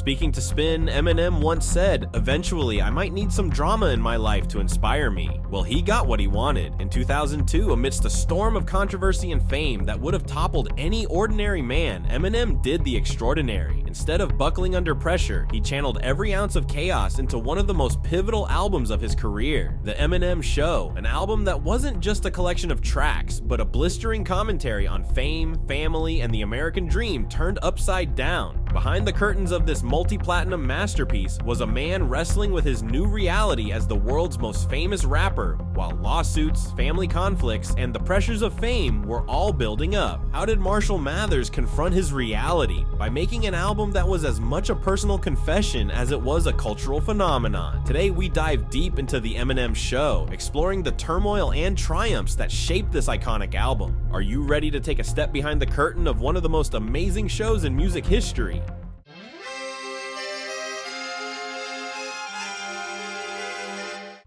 Speaking to Spin, Eminem once said, "Eventually, I might need some drama in my life to inspire me." Well, he got what he wanted. In 2002, amidst a storm of controversy and fame that would have toppled any ordinary man, Eminem did the extraordinary. Instead of buckling under pressure, he channeled every ounce of chaos into one of the most pivotal albums of his career, The Eminem Show, an album that wasn't just a collection of tracks, but a blistering commentary on fame, family, and the American dream turned upside down. Behind the curtains of this multi-platinum masterpiece was a man wrestling with his new reality as the world's most famous rapper, while lawsuits, family conflicts, and the pressures of fame were all building up. How did Marshall Mathers confront his reality? By making an album that was as much a personal confession as it was a cultural phenomenon. Today we dive deep into the Eminem Show, exploring the turmoil and triumphs that shaped this iconic album. Are you ready to take a step behind the curtain of one of the most amazing shows in music history?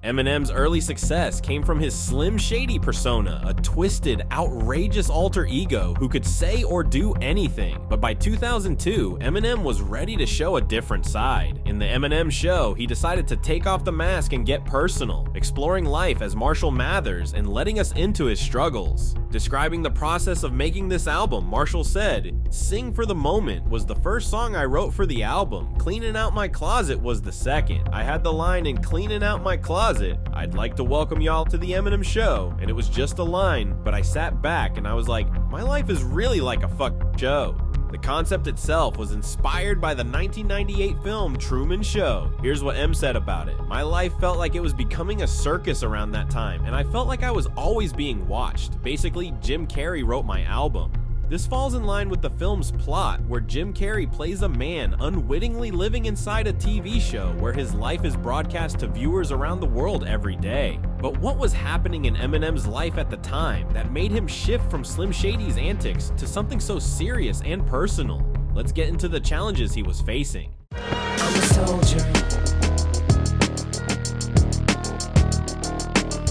Eminem's early success came from his Slim Shady persona, a twisted, outrageous alter ego who could say or do anything. But by 2002, Eminem was ready to show a different side. In the Eminem Show, he decided to take off the mask and get personal, exploring life as Marshall Mathers and letting us into his struggles. Describing the process of making this album, Marshall said, "Sing for the Moment was the first song I wrote for the album. Cleaning Out My Closet was the second. I had the line in Cleaning Out My Closet, I'd like to welcome y'all to the Eminem Show, and it was just a line, but I sat back and I was like, my life is really like a show." The concept itself was inspired by the 1998 film Truman Show. Here's what M said about it. "My life felt like it was becoming a circus around that time, and I felt like I was always being watched. Basically, Jim Carrey wrote my album." This falls in line with the film's plot, where Jim Carrey plays a man unwittingly living inside a TV show where his life is broadcast to viewers around the world every day. But what was happening in Eminem's life at the time that made him shift from Slim Shady's antics to something so serious and personal? Let's get into the challenges he was facing. I'm a soldier.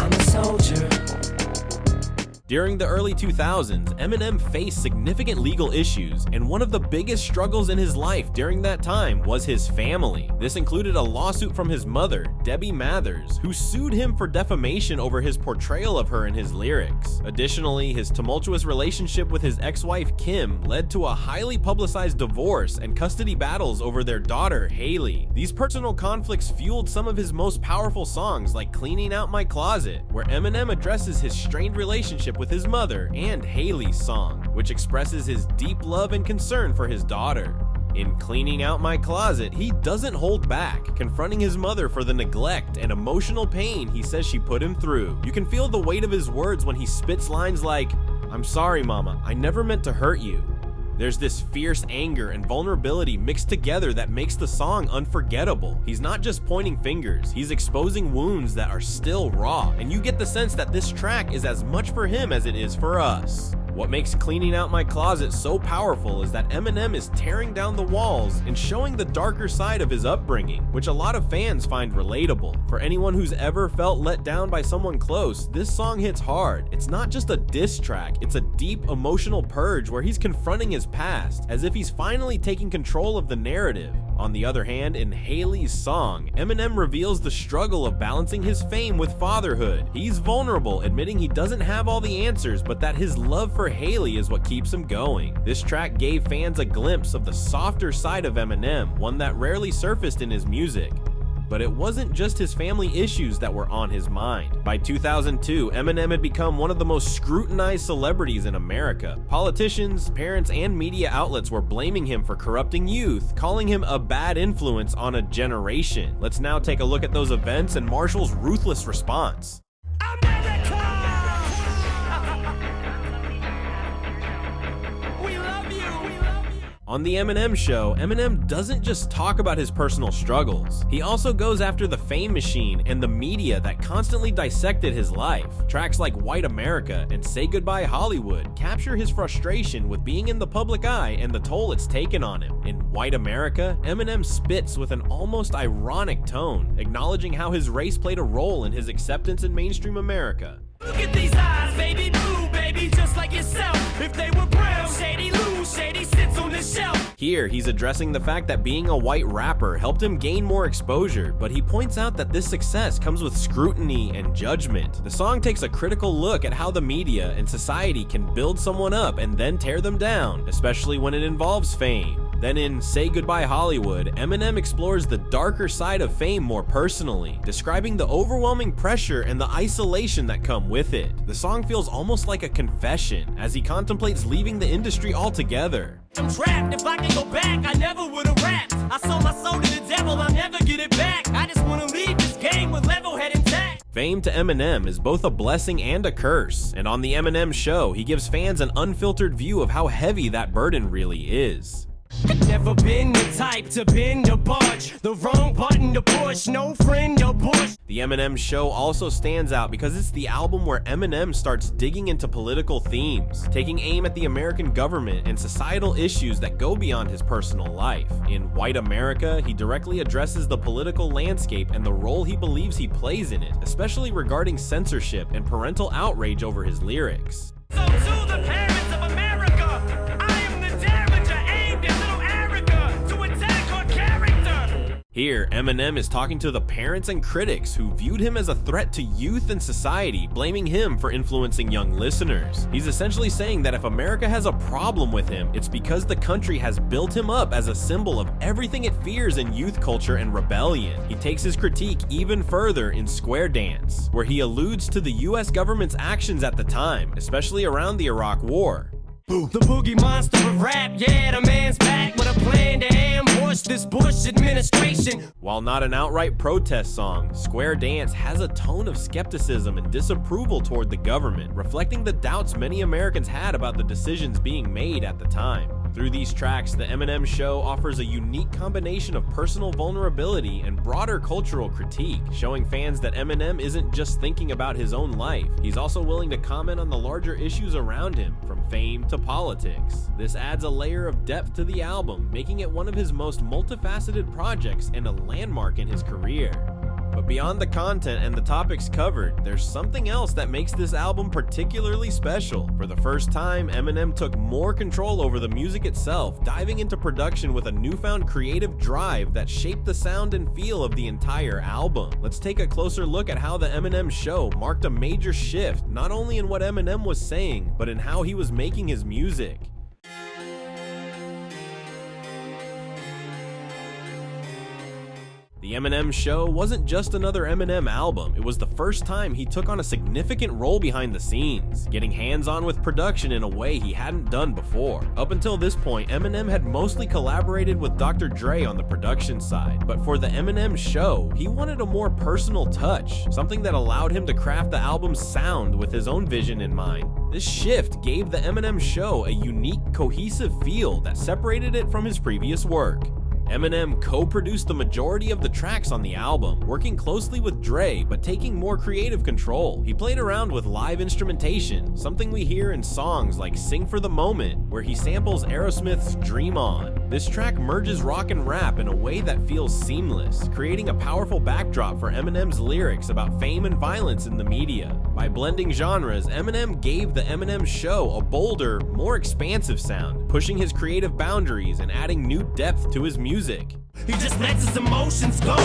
I'm a soldier. During the early 2000s, Eminem faced significant legal issues, and one of the biggest struggles in his life during that time was his family. This included a lawsuit from his mother, Debbie Mathers, who sued him for defamation over his portrayal of her in his lyrics. Additionally, his tumultuous relationship with his ex-wife Kim led to a highly publicized divorce and custody battles over their daughter, Haley. These personal conflicts fueled some of his most powerful songs, like Cleaning Out My Closet, where Eminem addresses his strained relationship with his mother, and Haley's song, which expresses his deep love and concern for his daughter. In Cleaning Out My Closet, he doesn't hold back, confronting his mother for the neglect and emotional pain he says she put him through. You can feel the weight of his words when he spits lines like, "I'm sorry, mama, I never meant to hurt you." There's this fierce anger and vulnerability mixed together that makes the song unforgettable. He's not just pointing fingers, he's exposing wounds that are still raw, and you get the sense that this track is as much for him as it is for us. What makes Cleaning Out My Closet so powerful is that Eminem is tearing down the walls and showing the darker side of his upbringing, which a lot of fans find relatable. For anyone who's ever felt let down by someone close, this song hits hard. It's not just a diss track, it's a deep emotional purge where he's confronting his past, as if he's finally taking control of the narrative. On the other hand, in Haley's song, Eminem reveals the struggle of balancing his fame with fatherhood. He's vulnerable, admitting he doesn't have all the answers, but that his love for Haley is what keeps him going. This track gave fans a glimpse of the softer side of Eminem, one that rarely surfaced in his music. But it wasn't just his family issues that were on his mind. By 2002, Eminem had become one of the most scrutinized celebrities in America. Politicians, parents, and media outlets were blaming him for corrupting youth, calling him a bad influence on a generation. Let's now take a look at those events and Marshall's ruthless response. On the Eminem Show, Eminem doesn't just talk about his personal struggles. He also goes after the fame machine and the media that constantly dissected his life. Tracks like White America and Say Goodbye Hollywood capture his frustration with being in the public eye and the toll it's taken on him. In White America, Eminem spits with an almost ironic tone, acknowledging how his race played a role in his acceptance in mainstream America. Look at these eyes, baby, blue, baby, just like yourself. If they were brown, shady lose, shady sits on the shelf. Here, he's addressing the fact that being a white rapper helped him gain more exposure, but he points out that this success comes with scrutiny and judgment. The song takes a critical look at how the media and society can build someone up and then tear them down, especially when it involves fame. Then in Say Goodbye Hollywood, Eminem explores the darker side of fame more personally, describing the overwhelming pressure and the isolation that come with it. The song feels almost like a confession as he contemplates leaving the industry altogether. I'm trapped, if I can go back, I never would've rapped. I sold my soul to the devil, I'll never get it back. I just wanna leave this game with level head intact. Fame to Eminem is both a blessing and a curse, and on the Eminem Show, he gives fans an unfiltered view of how heavy that burden really is. Never been the type to bend or budge, the wrong button to push, no friend or push. The Eminem Show also stands out because it's the album where Eminem starts digging into political themes, taking aim at the American government and societal issues that go beyond his personal life. In White America, he directly addresses the political landscape and the role he believes he plays in it, especially regarding censorship and parental outrage over his lyrics. So to the parents of America, I am the damager aimed at little Erica to attack her character. Here, Eminem is talking to the parents and critics who viewed him as a threat to youth and society, blaming him for influencing young listeners. He's essentially saying that if America has a problem with him, it's because the country has built him up as a symbol of everything it fears in youth culture and rebellion. He takes his critique even further in Square Dance, where he alludes to the US government's actions at the time, especially around the Iraq War. The boogie monster of rap, yeah, the man's back with a plan to ambush this Bush administration. While not an outright protest song, Square Dance has a tone of skepticism and disapproval toward the government, reflecting the doubts many Americans had about the decisions being made at the time. Through these tracks, the Eminem Show offers a unique combination of personal vulnerability and broader cultural critique, showing fans that Eminem isn't just thinking about his own life, he's also willing to comment on the larger issues around him, from fame to politics. This adds a layer of depth to the album, making it one of his most multifaceted projects and a landmark in his career. But beyond the content and the topics covered, there's something else that makes this album particularly special. For the first time, Eminem took more control over the music itself, diving into production with a newfound creative drive that shaped the sound and feel of the entire album. Let's take a closer look at how the Eminem Show marked a major shift, not only in what Eminem was saying, but in how he was making his music. The Eminem Show wasn't just another Eminem album, it was the first time he took on a significant role behind the scenes, getting hands-on with production in a way he hadn't done before. Up until this point, Eminem had mostly collaborated with Dr. Dre on the production side, but for the Eminem Show, he wanted a more personal touch, something that allowed him to craft the album's sound with his own vision in mind. This shift gave the Eminem Show a unique, cohesive feel that separated it from his previous work. Eminem co-produced the majority of the tracks on the album, working closely with Dre but taking more creative control. He played around with live instrumentation, something we hear in songs like Sing for the Moment, where he samples Aerosmith's Dream On. This track merges rock and rap in a way that feels seamless, creating a powerful backdrop for Eminem's lyrics about fame and violence in the media. By blending genres, Eminem gave the Eminem Show a bolder, more expansive sound, pushing his creative boundaries and adding new depth to his music. He just lets his emotions go.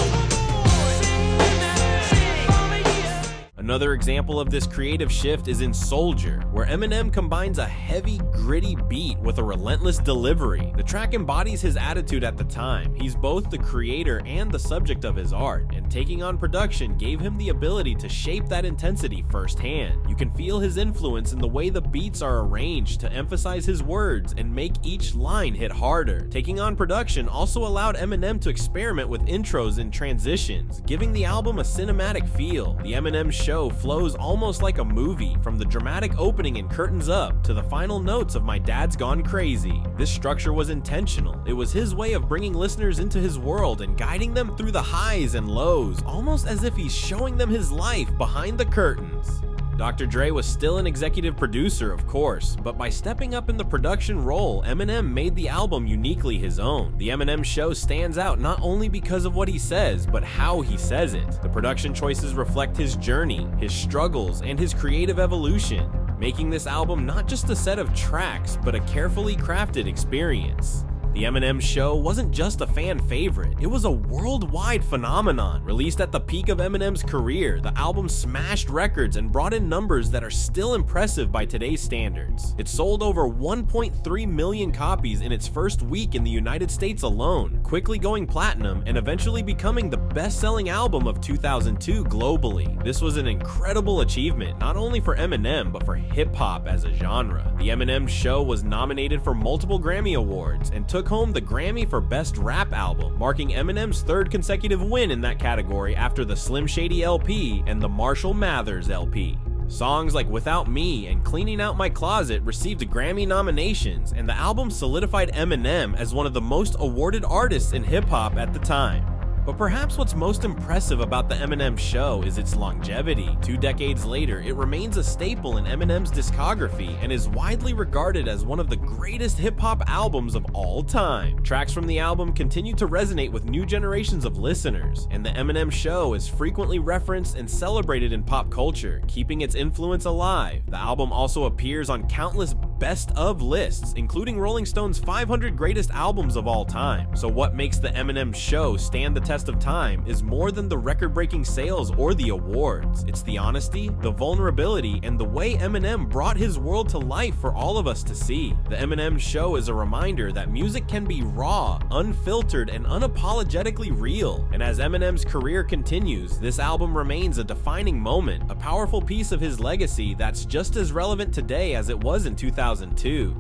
Another example of this creative shift is in Soldier, where Eminem combines a heavy, gritty beat with a relentless delivery. The track embodies his attitude at the time. He's both the creator and the subject of his art, and taking on production gave him the ability to shape that intensity firsthand. You can feel his influence in the way the beats are arranged to emphasize his words and make each line hit harder. Taking on production also allowed Eminem to experiment with intros and transitions, giving the album a cinematic feel. The Eminem Show flows almost like a movie, from the dramatic opening and curtains up to the final notes of My Dad's Gone Crazy. This structure was intentional. It was his way of bringing listeners into his world and guiding them through the highs and lows, almost as if he's showing them his life behind the curtains. Dr. Dre was still an executive producer, of course, but by stepping up in the production role, Eminem made the album uniquely his own. The Eminem Show stands out not only because of what he says, but how he says it. The production choices reflect his journey, his struggles, and his creative evolution, making this album not just a set of tracks, but a carefully crafted experience. The Eminem Show wasn't just a fan favorite, it was a worldwide phenomenon. Released at the peak of Eminem's career, the album smashed records and brought in numbers that are still impressive by today's standards. It sold over 1.3 million copies in its first week in the United States alone, quickly going platinum and eventually becoming the best-selling album of 2002 globally. This was an incredible achievement, not only for Eminem, but for hip-hop as a genre. The Eminem Show was nominated for multiple Grammy Awards and took home the Grammy for Best Rap Album, marking Eminem's third consecutive win in that category after the Slim Shady LP and the Marshall Mathers LP. Songs like Without Me and Cleaning Out My Closet received Grammy nominations, and the album solidified Eminem as one of the most awarded artists in hip-hop at the time. But perhaps what's most impressive about the Eminem Show is its longevity. 2 decades later, it remains a staple in Eminem's discography and is widely regarded as one of the greatest hip-hop albums of all time. Tracks from the album continue to resonate with new generations of listeners, and the Eminem Show is frequently referenced and celebrated in pop culture, keeping its influence alive. The album also appears on countless best of lists, including Rolling Stone's 500 greatest albums of all time. So what makes the Eminem Show stand the test of time is more than the record-breaking sales or the awards. It's the honesty, the vulnerability, and the way Eminem brought his world to life for all of us to see. The Eminem Show is a reminder that music can be raw, unfiltered, and unapologetically real. And as Eminem's career continues, this album remains a defining moment, a powerful piece of his legacy that's just as relevant today as it was in 2002.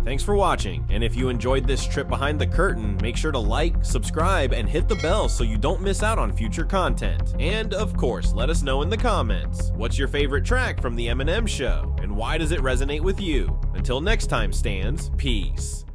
Thanks for watching, and if you enjoyed this trip behind the curtain, make sure to like, subscribe, and hit the bell so you don't miss out on future content. And of course, let us know in the comments, what's your favorite track from the Eminem Show, and why does it resonate with you? Until next time, Stans, peace.